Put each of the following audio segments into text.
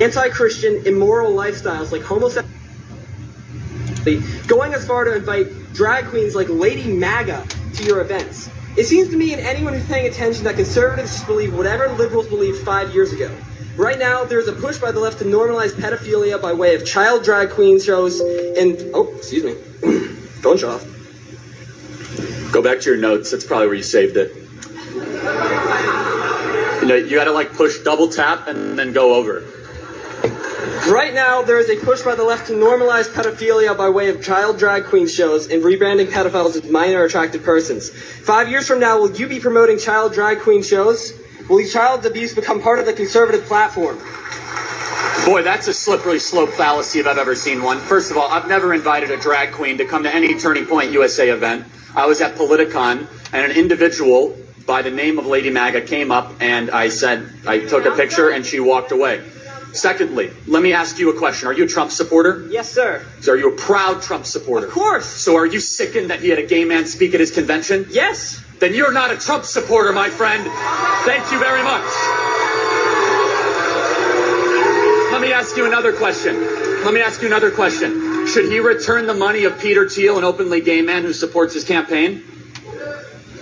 anti-Christian, immoral lifestyles like homosexuality, going as far to invite drag queens like Lady MAGA to your events. It seems to me and anyone who's paying attention that conservatives just believe whatever liberals believed 5 years ago. Right now, there's a push by the left to normalize pedophilia by way of child drag queen shows and... Oh, excuse me. Phone shut off. Go back to your notes. That's probably where you saved it. You gotta like push double tap and then go over. Right now, there is a push by the left to normalize pedophilia by way of child drag queen shows and rebranding pedophiles as minor attracted persons. 5 years from now, will you be promoting child drag queen shows? Will child abuse become part of the conservative platform? Boy, that's a slippery slope fallacy if I've ever seen one. First of all, I've never invited a drag queen to come to any Turning Point USA event. I was at Politicon, and an individual by the name of Lady MAGA came up, and I took a picture, and she walked away. Secondly, let me ask you a question. Are you a Trump supporter? Yes, sir. So are you a proud Trump supporter? Of course. So are you sickened that he had a gay man speak at his convention? Yes. Then you're not a Trump supporter, my friend. Thank you very much. Let me ask you another question. Should he return the money of Peter Thiel, an openly gay man who supports his campaign?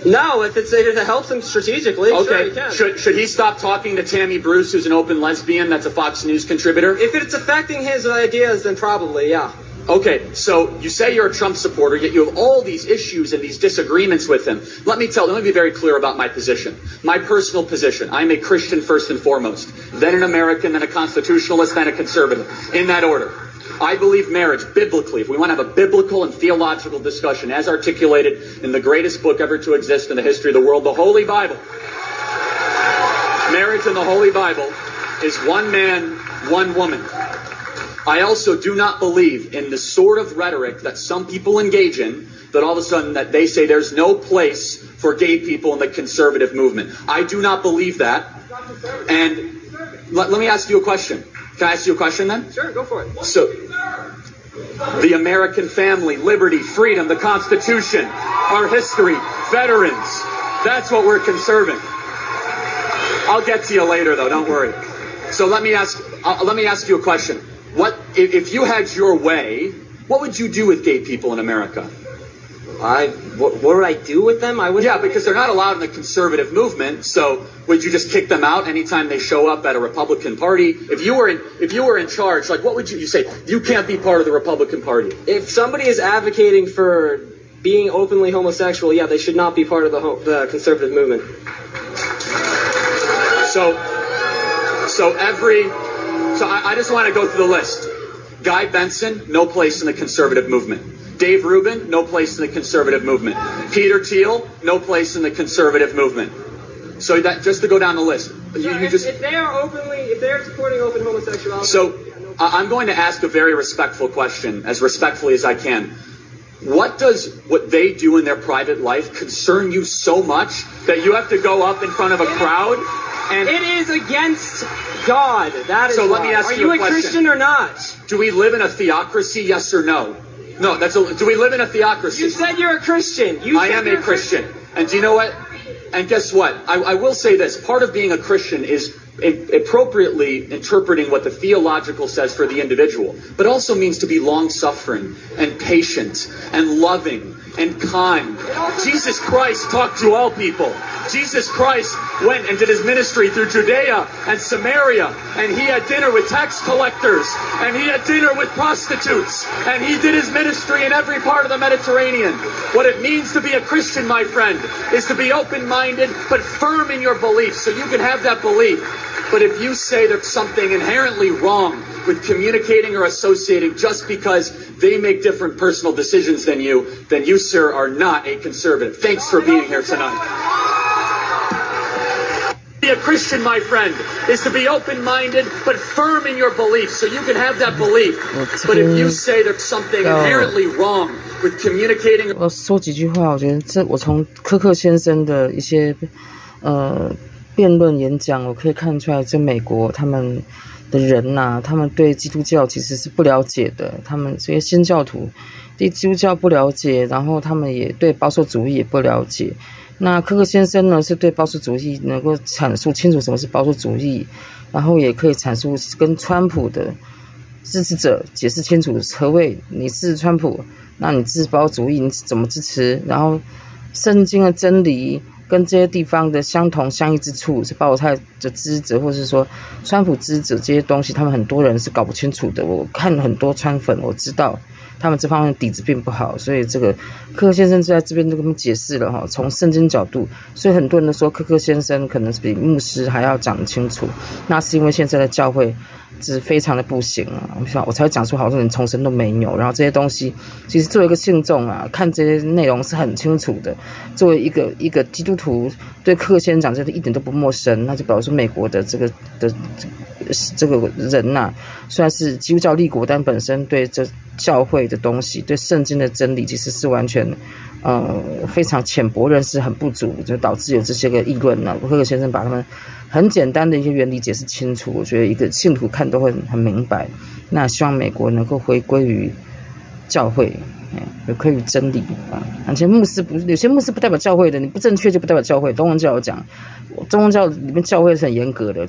No, if it helps him strategically, okay. Sure he can. Should he stop talking to Tammy Bruce, who's an open lesbian that's a Fox News contributor? If it's affecting his ideas, then probably, yeah. Okay, so you say you're a Trump supporter, yet you have all these issues and these disagreements with him. Let me be very clear about my position. My personal position. I'm a Christian first and foremost, then an American, then a constitutionalist, then a conservative. In that order. I believe marriage, biblically, if we want to have a biblical and theological discussion, as articulated in the greatest book ever to exist in the history of the world, the Holy Bible. Marriage in the Holy Bible is one man, one woman. I also do not believe in the sort of rhetoric that some people engage in, that all of a sudden that they say there's no place for gay people in the conservative movement. I do not believe that. And let me ask you a question. Can I ask you a question then? Sure, go for it. So, the American family, liberty, freedom, the Constitution, our history, veterans, that's what we're conserving. I'll get to you later though, don't worry. So let me ask you a question. If you had your way, what would you do with gay people in America? What would I do with them? Yeah, because they're not allowed in the conservative movement. So would you just kick them out anytime they show up at a Republican Party? If you were in charge, like what would you say? You can't be part of the Republican Party. If somebody is advocating for being openly homosexual, yeah, they should not be part of the conservative movement. So I just want to go through the list. Guy Benson, no place in the conservative movement. Dave Rubin, no place in the conservative movement. Peter Thiel, no place in the conservative movement. So that just to go down the list. If they are supporting open homosexuality. So I'm going to ask a very respectful question, as respectfully as I can. What does what they do in their private life concern you so much that you have to go up in front of a crowd? And it is against God. That is. So let me ask you a question. Are you a Christian or not? Do we live in a theocracy? Yes or no? No, do we live in a theocracy? You said you're a Christian. I am a Christian. And do you know what? And guess what? I will say this. Part of being a Christian is appropriately interpreting what the theological says for the individual, but also means to be long-suffering and patient and loving and kind. Jesus Christ talked to all people. Jesus Christ went and did his ministry through Judea and Samaria, and he had dinner with tax collectors, and he had dinner with prostitutes, and he did his ministry in every part of the Mediterranean. What it means to be a Christian, my friend, is to be open-minded but firm in your beliefs, so you can have that belief. But if you say there's something inherently wrong with communicating or associating just because they make different personal decisions than you, sir, are not a conservative. Thanks for being here tonight. Be a Christian, my friend, is to be open-minded but firm in your beliefs, so you can have that belief. But if you say there's something inherently wrong with communicating... 我说几句话，我觉得我从柯克先生的一些辩论演讲，我可以看出来，在美国他们的人呐，他们对基督教其实是不了解的，他们这些新教徒对基督教不了解，然后他们也对保守主义也不了解。那柯克先生呢，是对保守主义能够阐述清楚什么是保守主义，然后也可以阐述跟川普的支持者解释清楚何谓你是川普，那你支持保守主义，你怎么支持？然后圣经的真理跟这些地方的相同相异之处，是保守派的支持者，或是说川普支持者这些东西，他们很多人是搞不清楚的。我看很多川粉，我知道他们这方面底子并不好，所以这个柯克先生就在这边就跟我们解释了哈，从圣经角度，所以很多人都说柯克先生可能是比牧师还要讲得清楚，那是因为现在的教会是非常的不行啊，我才会讲出好多人重生都没有，然后这些东西其实作为一个信众啊，看这些内容是很清楚的。作为一个基督徒，对柯克先生讲这个一点都不陌生，那就表示说美国的这个人呐，虽然是基督教立国，但本身对这教会的东西，对圣经的真理，其实是完全非常浅薄认识，很不足，就导致有这些个议论呢。柯克先生把他们很简单的一些原理解释清楚，我觉得一个信徒看都会很明白。那希望美国能够回归于教会，回归于真理啊。而且有些牧师不代表教会的，你不正确就不代表教会。东方教有讲，东方教里面教会是很严格的，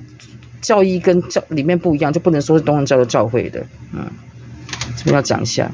教义跟里面不一样，就不能说是东方教的教会的。这边要讲一下。